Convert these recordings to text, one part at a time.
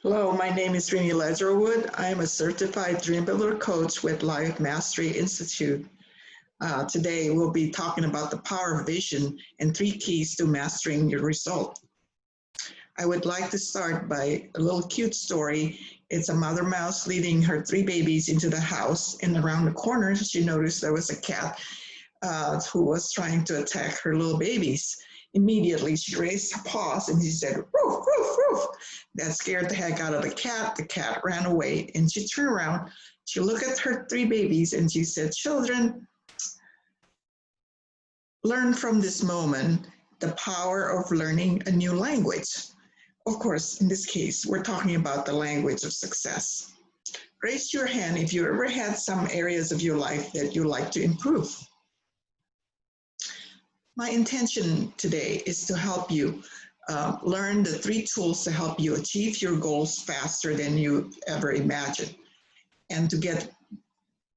Hello, my name is Riny Ledgerwood. I am a certified Dream Builder coach with Life Mastery Institute. Today, we'll be talking about the power of vision and 3 keys to mastering your result. I would like to start by a little cute story. It's a mother mouse leading her 3 babies into the house, and around the corner, she noticed there was a cat who was trying to attack her little babies. Immediately, she raised her paws and she said, "Roof, roof, roof." That scared the heck out of the cat. The cat ran away and she turned around. She looked at her 3 babies and she said, "Children, learn from this moment the power of learning a new language." Of course, in this case, we're talking about the language of success. Raise your hand if you ever had some areas of your life that you like to improve. My intention today is to help you learn the 3 tools to help you achieve your goals faster than you ever imagined, and to get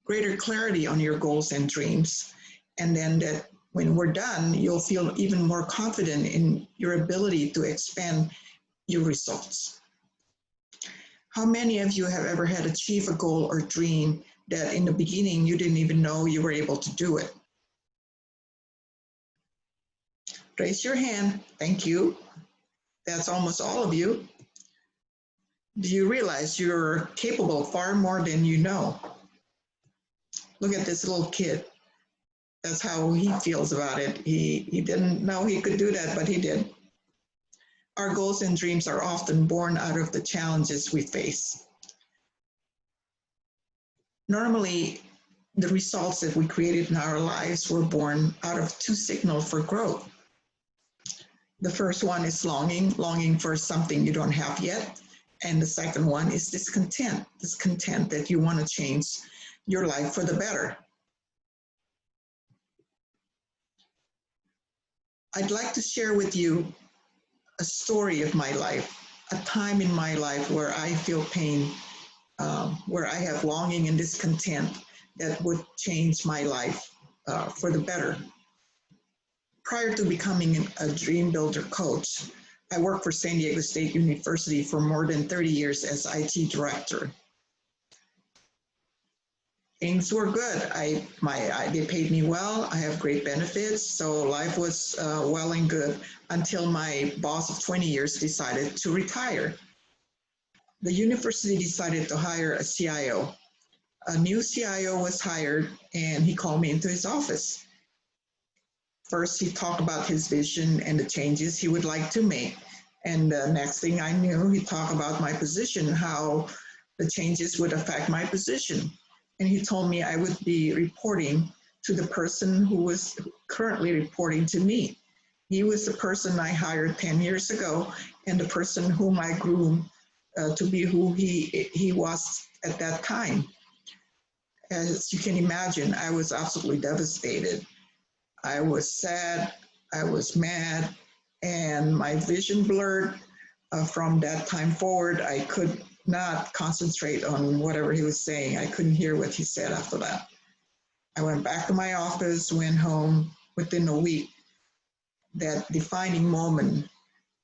greater clarity on your goals and dreams. And then that when we're done, you'll feel even more confident in your ability to expand your results. How many of you have ever had achieved a goal or dream that in the beginning you didn't even know you were able to do it? Raise your hand. Thank you. That's almost all of you. Do you realize you're capable far more than you know? Look at this little kid. That's how he feels about it. He didn't know he could do that, but he did. Our goals and dreams are often born out of the challenges we face. Normally, the results that we created in our lives were born out of 2 signals for growth. The first one is longing for something you don't have yet. And the second one is discontent that you want to change your life for the better. I'd like to share with you a story of my life, a time in my life where I feel pain, where I have longing and discontent that would change my life for the better. Prior to becoming a Dream Builder coach, I worked for San Diego State University for more than 30 years as IT director. Things were good. They paid me well. I have great benefits, so life was well and good until my boss of 20 years decided to retire. The university decided to hire a CIO. A new CIO was hired, and he called me into his office. First, he talked about his vision and the changes he would like to make. And the next thing I knew, he talked about my position, how the changes would affect my position. And he told me I would be reporting to the person who was currently reporting to me. He was the person I hired 10 years ago and the person whom I groomed to be who he was at that time. As you can imagine, I was absolutely devastated. I was sad, I was mad, and my vision blurred. From that time forward, I could not concentrate on whatever he was saying. I couldn't hear what he said after that. I went back to my office, went home within a week. That defining moment,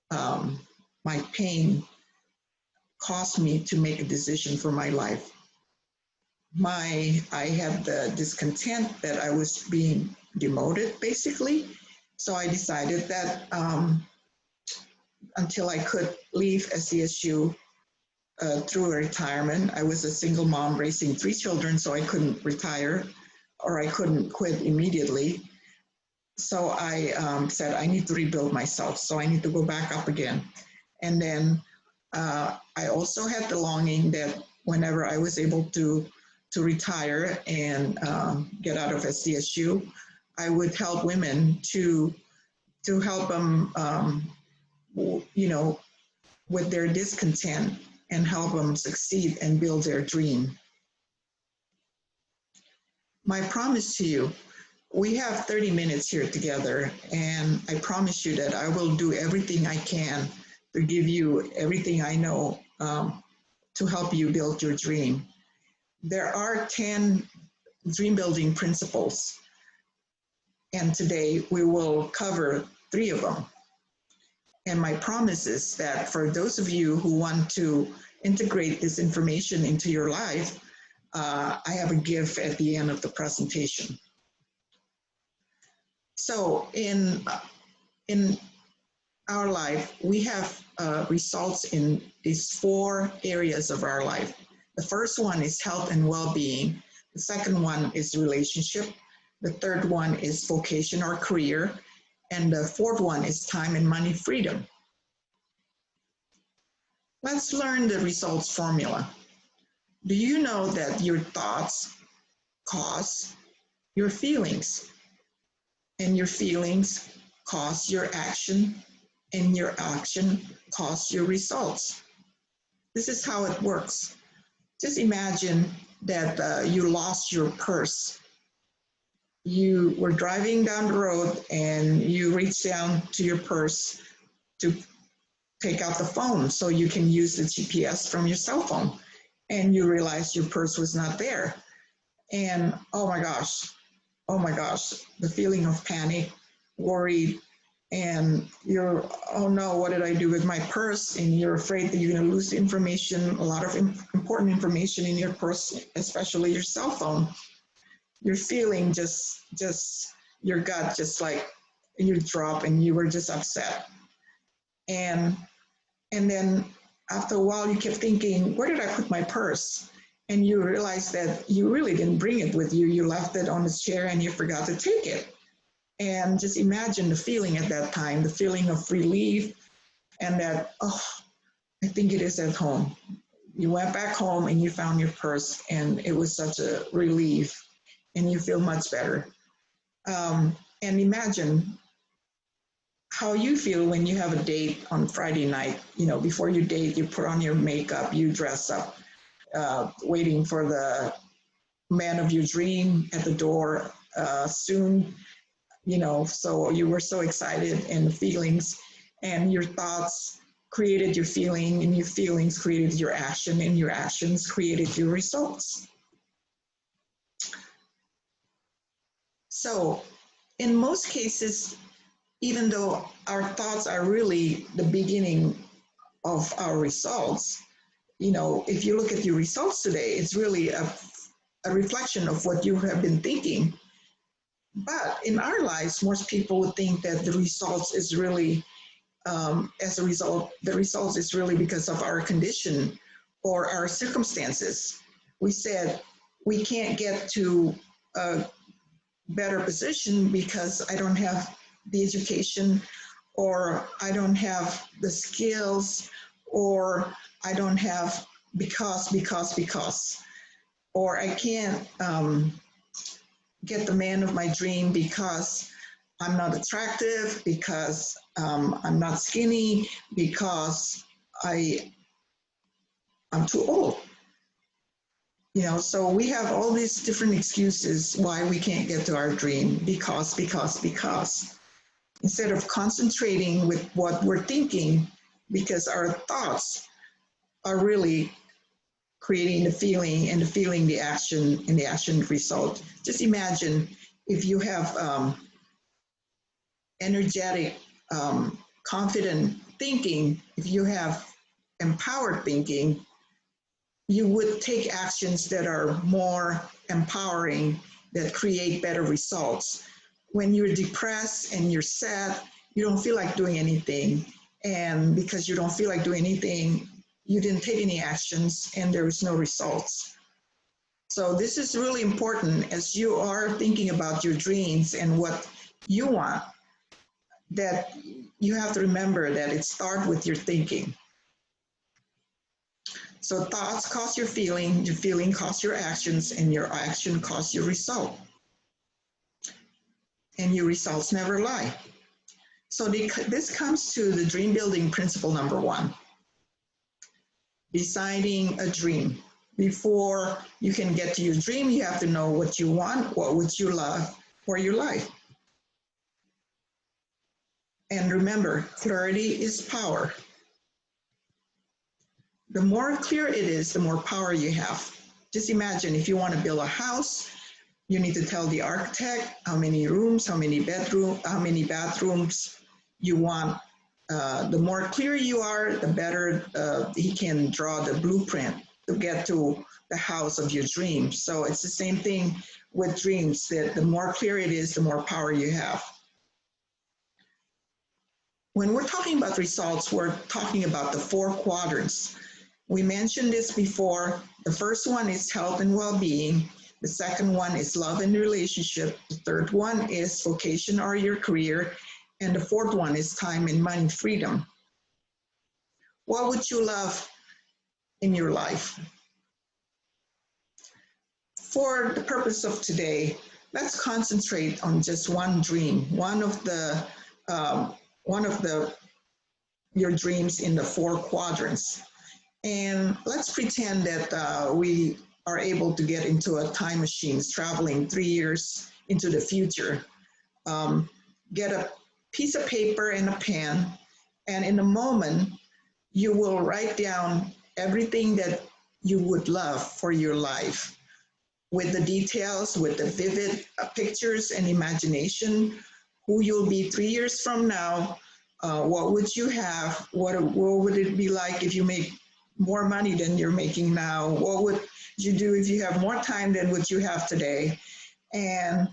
my pain caused me to make a decision for my life. I had the discontent that I was being demoted, basically. So I decided that until I could leave SDSU through a retirement, I was a single mom raising 3 children, so I couldn't retire or I couldn't quit immediately. So I said, I need to rebuild myself. So I need to go back up again. And then I also had the longing that whenever I was able to retire and get out of SDSU, I would help women to help them, with their discontent and help them succeed and build their dream. My promise to you, we have 30 minutes here together, and I promise you that I will do everything I can to give you everything I know to help you build your dream. There are 10 dream building principles, and today we will cover 3 of them. And my promise is that for those of you who want to integrate this information into your life, I have a gift at the end of the presentation. So in our life, we have results in these 4 areas of our life. The first one is health and well-being. The second one is relationship. The third one is vocation or career. And the fourth one is time and money freedom. Let's learn the results formula. Do you know that your thoughts cause your feelings? And your feelings cause your action, and your action cause your results? This is how it works. Just imagine that you lost your purse. You were driving down the road and you reached down to your purse to take out the phone so you can use the GPS from your cell phone, and you realize your purse was not there. And oh my gosh, the feeling of panic, worried, and you're, oh no, what did I do with my purse? And you're afraid that you're going to lose the information, a lot of important information in your purse, especially your cell phone. You're feeling just your gut just like you drop, and you were just upset. And then after a while you kept thinking, where did I put my purse? And you realize that you really didn't bring it with you. You left it on the chair and you forgot to take it. And just imagine the feeling at that time, the feeling of relief, and that, oh, I think it is at home. You went back home and you found your purse, and it was such a relief, and you feel much better. And imagine how you feel when you have a date on Friday night. You know, before you date, you put on your makeup, you dress up, waiting for the man of your dream at the door soon. You know, so you were so excited, and the feelings and your thoughts created your feeling, and your feelings created your action, and your actions created your results. So in most cases, even though our thoughts are really the beginning of our results, you know, if you look at your results today, it's really a reflection of what you have been thinking. But in our lives, most people would think that the results is really, as a result, the results is really because of our condition or our circumstances. We said we can't get to a better position because I don't have the education, or I don't have the skills, or I don't have because, or I can't get the man of my dream because I'm not attractive, because I'm not skinny, because I'm too old. You know, so we have all these different excuses why we can't get to our dream, because. Instead of concentrating with what we're thinking, because our thoughts are really creating the feeling, and the feeling the action, and the action result. Just imagine if you have energetic, confident thinking, if you have empowered thinking, you would take actions that are more empowering, that create better results. When you're depressed and you're sad, you don't feel like doing anything. And because you don't feel like doing anything, you didn't take any actions, and there is no results. So this is really important as you are thinking about your dreams and what you want, that you have to remember that it starts with your thinking. So thoughts cause your feeling cause your actions, and your action cause your result. And your results never lie. So this comes to the dream building principle number 1. Deciding a dream. Before you can get to your dream, you have to know what you want, what would you love for your life. And remember, clarity is power. The more clear it is, the more power you have. Just imagine if you want to build a house, you need to tell the architect how many rooms, how many bathrooms you want The more clear you are, the better he can draw the blueprint to get to the house of your dreams. So it's the same thing with dreams, that the more clear it is, the more power you have. When we're talking about results, we're talking about the 4 quadrants. We mentioned this before. The first one is health and well-being. The second one is love and relationship. The third one is vocation or your career. And the fourth one is time and money freedom. What would you love in your life? For the purpose of today, let's concentrate on just one dream, one of your dreams in the 4 quadrants. And let's pretend that we are able to get into a time machine, traveling 3 years into the future. Get a piece of paper and a pen, and in a moment, you will write down everything that you would love for your life, with the details, with the vivid pictures and imagination, who you'll be 3 years from now, what would you have, what would it be like if you make more money than you're making now, what would you do if you have more time than what you have today. And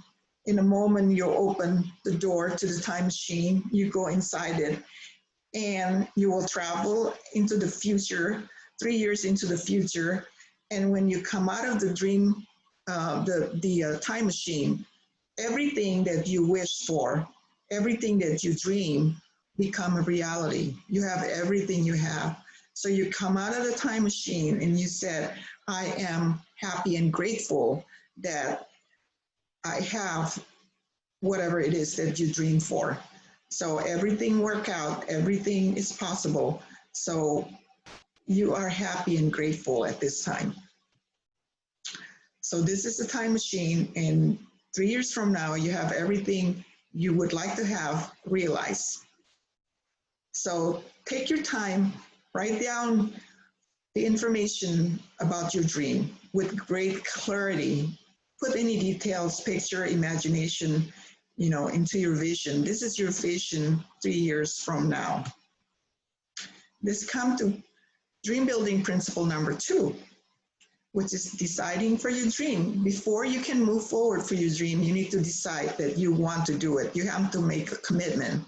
in a moment, you'll open the door to the time machine, you go inside it, and you will travel into the future, 3 years into the future. And when you come out of the dream, the time machine, everything that you wish for, everything that you dream, become a reality. You have everything you have. So you come out of the time machine and you said, I am happy and grateful that I have whatever it is that you dream for. So everything worked out, everything is possible. So you are happy and grateful at this time. So this is the time machine, and 3 years from now, you have everything you would like to have realized. So take your time, write down the information about your dream with great clarity. Put any details, picture, imagination, into your vision. This is your vision 3 years from now. This comes to dream building principle number 2, which is deciding for your dream. Before you can move forward for your dream, you need to decide that you want to do it. You have to make a commitment.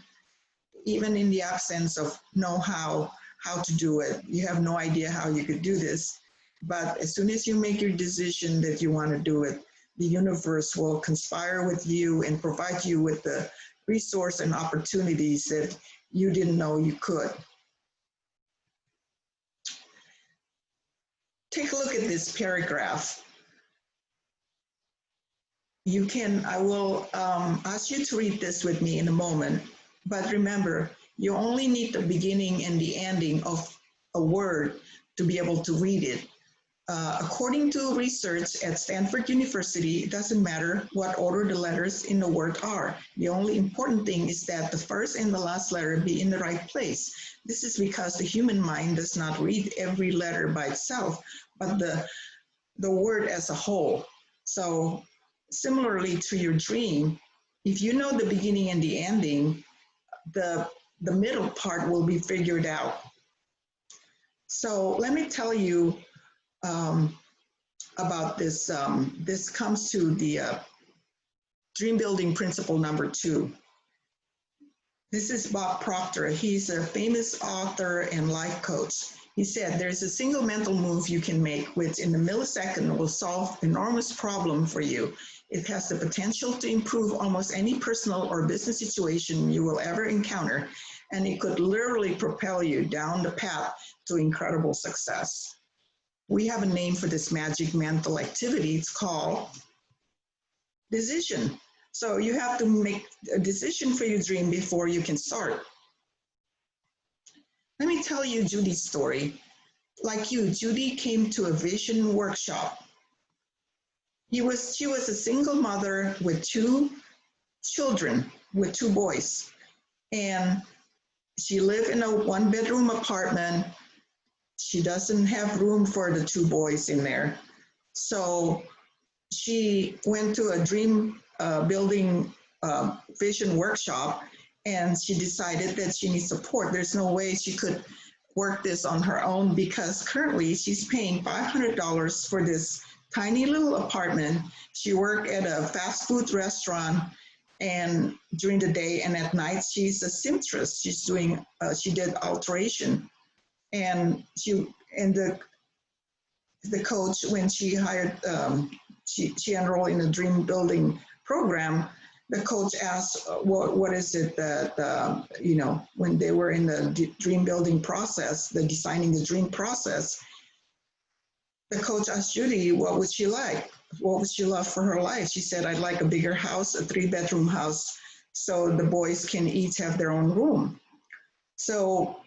Even in the absence of know-how, how to do it, you have no idea how you could do this. But as soon as you make your decision that you want to do it, the universe will conspire with you and provide you with the resource and opportunities that you didn't know you could. Take a look at this paragraph. I will ask you to read this with me in a moment, but remember, you only need the beginning and the ending of a word to be able to read it. According to research at Stanford University, it doesn't matter what order the letters in the word are. The only important thing is that the first and the last letter be in the right place. This is because the human mind does not read every letter by itself, but the word as a whole. So similarly to your dream, if you know the beginning and the ending, the middle part will be figured out. So let me tell you about this. This comes to the dream building principle number 2. This is Bob Proctor. He's a famous author and life coach. He said, there's a single mental move you can make, which in a millisecond will solve enormous problem for you. It has the potential to improve almost any personal or business situation you will ever encounter, and it could literally propel you down the path to incredible success. We have a name for this magic mental activity. It's called decision. So you have to make a decision for your dream before you can start. Let me tell you Judy's story. Like you, Judy came to a vision workshop. She was a single mother with 2 children, with 2 boys. And she lived in a 1-bedroom apartment. She doesn't have room for the 2 boys in there. So she went to a dream building vision workshop, and she decided that she needs support. There's no way she could work this on her own because currently she's paying $500 for this tiny little apartment. She worked at a fast food restaurant and during the day, and at night she's a seamstress. She's doing she did alteration, and the coach, when she hired she enrolled in a dream building program. The coach asked, what is it that, when they were in the dream building process, the designing the dream process, the coach asked Judy, what would she like? What would she love for her life? She said, I'd like a bigger house, a 3-bedroom house, so the boys can each have their own room. So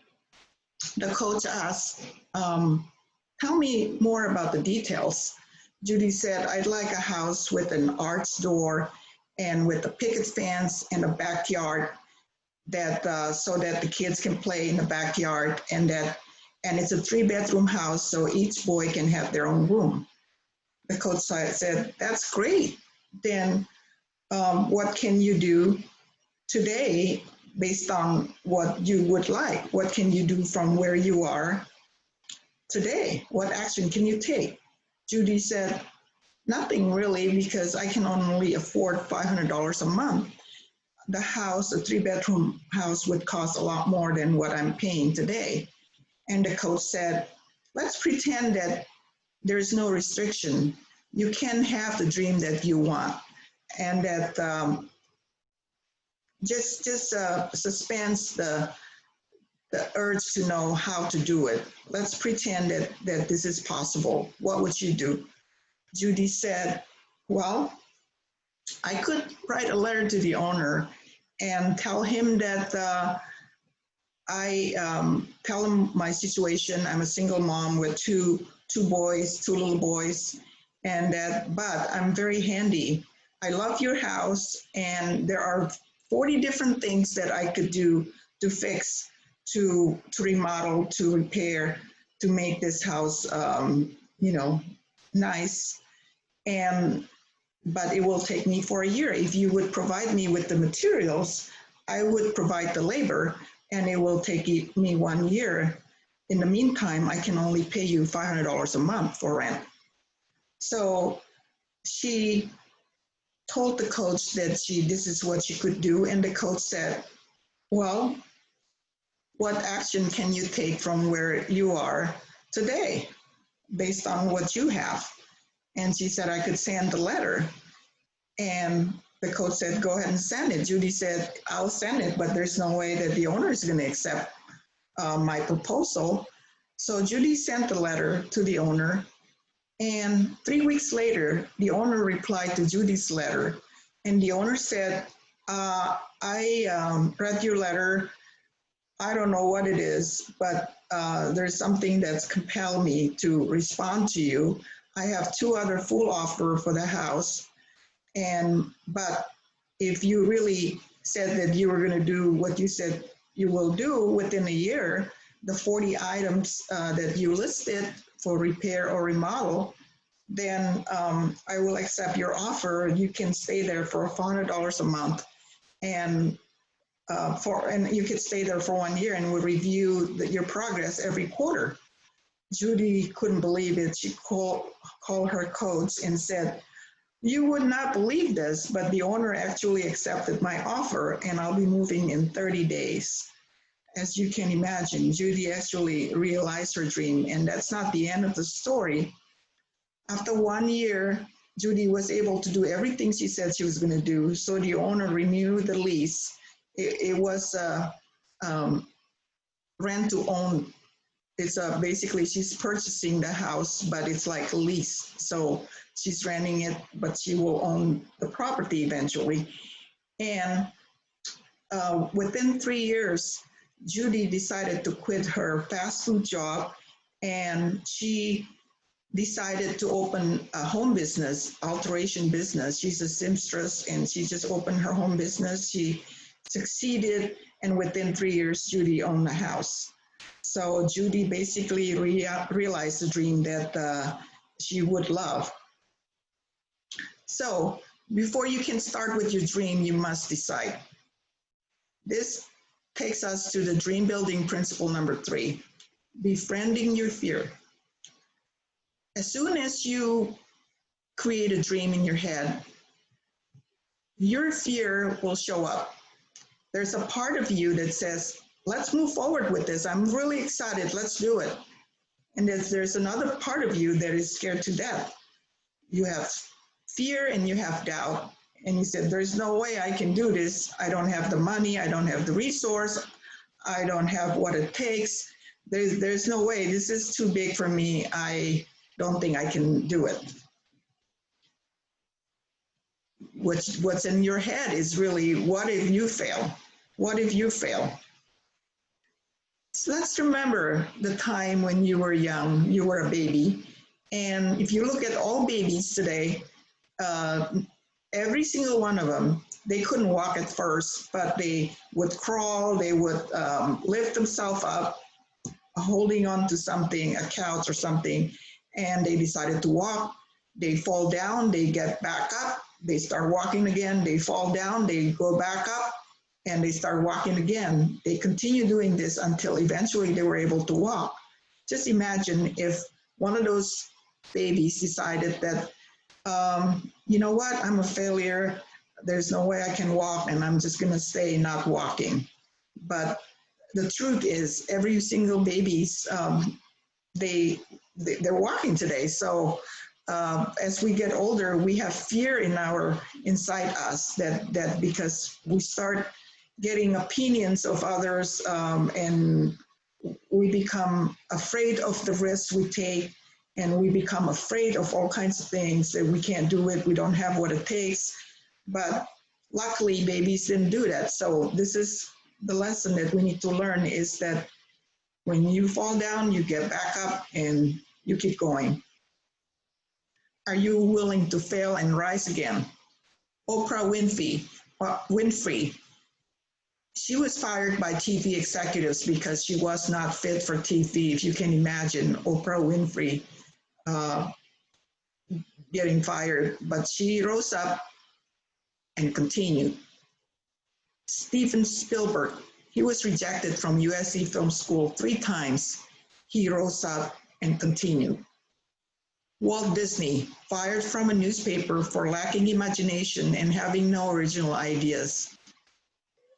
the coach asked, tell me more about the details. Judy said, I'd like a house with an arch door and with a picket fence and a backyard that so that the kids can play in the backyard, and it's a 3-bedroom house, so each boy can have their own room. The coach said, that's great. Then what can you do today based on what you would like? What can you do from where you are today? What action can you take? Judy said, nothing really, because I can only afford $500 a month. The house, a 3-bedroom house, would cost a lot more than what I'm paying today. And the coach said, let's pretend that there's no restriction. You can have the dream that you want, and that just suspends the urge to know how to do it. Let's pretend that this is possible. What would you do? Judy said, well, I could write a letter to the owner and tell him that tell him my situation. I'm a single mom with two little boys, and but I'm very handy. I love your house, and there are 40 different things that I could do to fix, to remodel, to repair, to make this house, nice. But it will take me for a year. If you would provide me with the materials, I would provide the labor, and it will take me 1 year. In the meantime, I can only pay you $500 a month for rent. So she told the coach that this is what she could do, and the coach said, well, what action can you take from where you are today based on what you have? And she said, I could send the letter. And the coach said, go ahead and send it. Judy said, I'll send it, but there's no way that the owner is going to accept my proposal. So Judy sent the letter to the owner. And 3 weeks later, the owner replied to Judy's letter. And the owner said, I read your letter. I don't know what it is, but there's something that's compelled me to respond to you. I have 2 other full offer for the house. But if you really said that you were going to do what you said you will do within a year, the 40 items that you listed for repair or remodel, then I will accept your offer. You can stay there for $400 a month, and you could stay there for 1 year, and we'll review your progress every quarter. Judy couldn't believe it. She called her coach and said, you would not believe this, but the owner actually accepted my offer, and I'll be moving in 30 days. As you can imagine, Judy actually realized her dream, and that's not the end of the story. After 1 year, Judy was able to do everything she said she was going to do, so the owner renewed the lease. It was rent to own. It's basically she's purchasing the house, but it's like a lease. So she's renting it, but she will own the property eventually. And within 3 years, Judy decided to quit her fast food job, and she decided to open a home business, alteration business. She's a seamstress, and she just opened her home business. She succeeded, and within 3 years, Judy owned the house. So Judy basically realized the dream that she would love. So before you can start with your dream, you must decide. This takes us to the dream building principle number 3, befriending your fear. As soon as you create a dream in your head, your fear will show up. There's a part of you that says, let's move forward with this. I'm really excited. Let's do it. And there's another part of you that is scared to death. You have fear and you have doubt. And you said, there's no way I can do this. I don't have the money. I don't have the resource. I don't have what it takes. There's no way. This is too big for me. I don't think I can do it. What's in your head is really, what if you fail? What if you fail? So let's remember the time when you were young, you were a baby. And if you look at all babies today, every single one of them, they couldn't walk at first, but they would crawl, they would lift themselves up, holding on to something, a couch or something, and they decided to walk. They fall down, they get back up, they start walking again, they fall down, they go back up, and they start walking again. They continue doing this until eventually they were able to walk. Just imagine if one of those babies decided that, you know what, I'm a failure, there's no way I can walk, and I'm just gonna stay not walking. But the truth is, every single baby's, they're walking today. So as we get older, we have fear inside us that because we start getting opinions of others, and we become afraid of the risks we take, and we become afraid of all kinds of things, that we can't do it, we don't have what it takes. But luckily, babies didn't do that. So this is the lesson that we need to learn, is that when you fall down, you get back up and you keep going. Are you willing to fail and rise again? Oprah Winfrey, she was fired by TV executives because she was not fit for TV. If you can imagine Oprah Winfrey getting fired, but she rose up and continued. Steven Spielberg, he was rejected from USC Film School 3 times. He rose up and continued. Walt Disney, fired from a newspaper for lacking imagination and having no original ideas.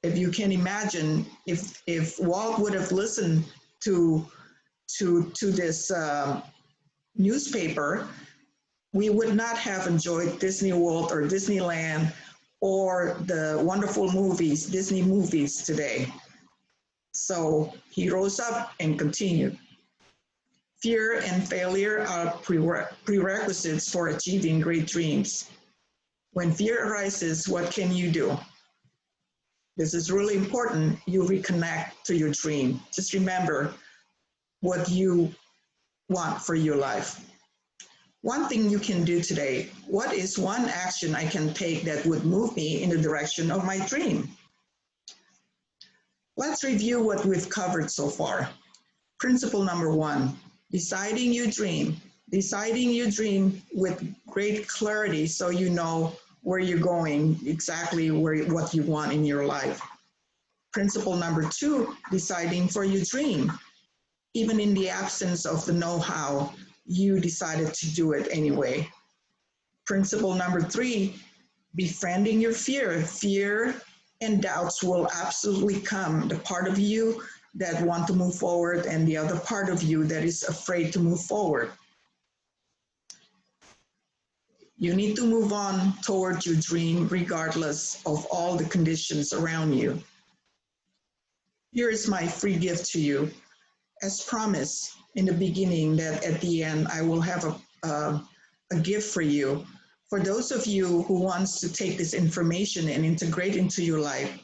If you can imagine, if Walt would have listened to this newspaper, we would not have enjoyed Disney World or Disneyland or the wonderful movies, Disney movies today. So he rose up and continued. Fear and failure are prerequisites for achieving great dreams. When fear arises, what can you do? This is really important. You reconnect to your dream. Just remember what you want for your life. One thing you can do today, what is one action I can take that would move me in the direction of my dream? Let's review what we've covered so far. Principle number 1, deciding your dream. Deciding your dream with great clarity so you know where you're going, exactly what you want in your life. Principle number 2, deciding for your dream. Even in the absence of the know-how, you decided to do it anyway. Principle number 3, befriending your fear. Fear and doubts will absolutely come. The part of you that want to move forward and the other part of you that is afraid to move forward. You need to move on toward your dream regardless of all the conditions around you. Here is my free gift to you. As promised in the beginning, that at the end I will have a gift for you. For those of you who wants to take this information and integrate into your life,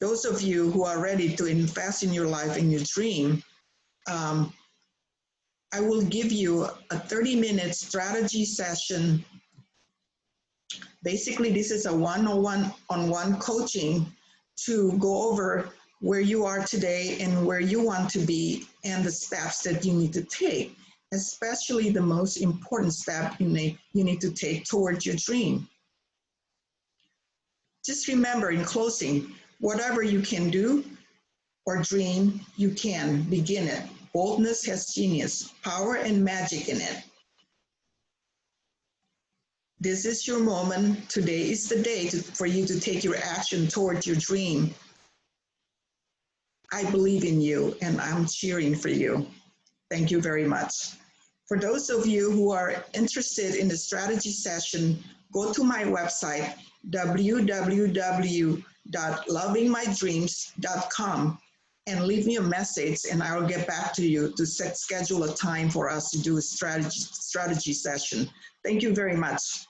those of you who are ready to invest in your life, in your dream, I will give you a 30-minute strategy session. Basically, this is a one-on-one coaching to go over where you are today and where you want to be and the steps that you need to take, especially the most important step you need to take towards your dream. Just remember, in closing, Whatever you can do or dream, you can begin it. Boldness has genius, power, and magic in it. This is your moment. Today is the day for you to take your action towards your dream. I believe in you and I'm cheering for you. Thank you very much. For those of you who are interested in the strategy session, go to my website, www.lovingmydreams.com, and leave me a message and I will get back to you to schedule a time for us to do a strategy session. Thank you very much.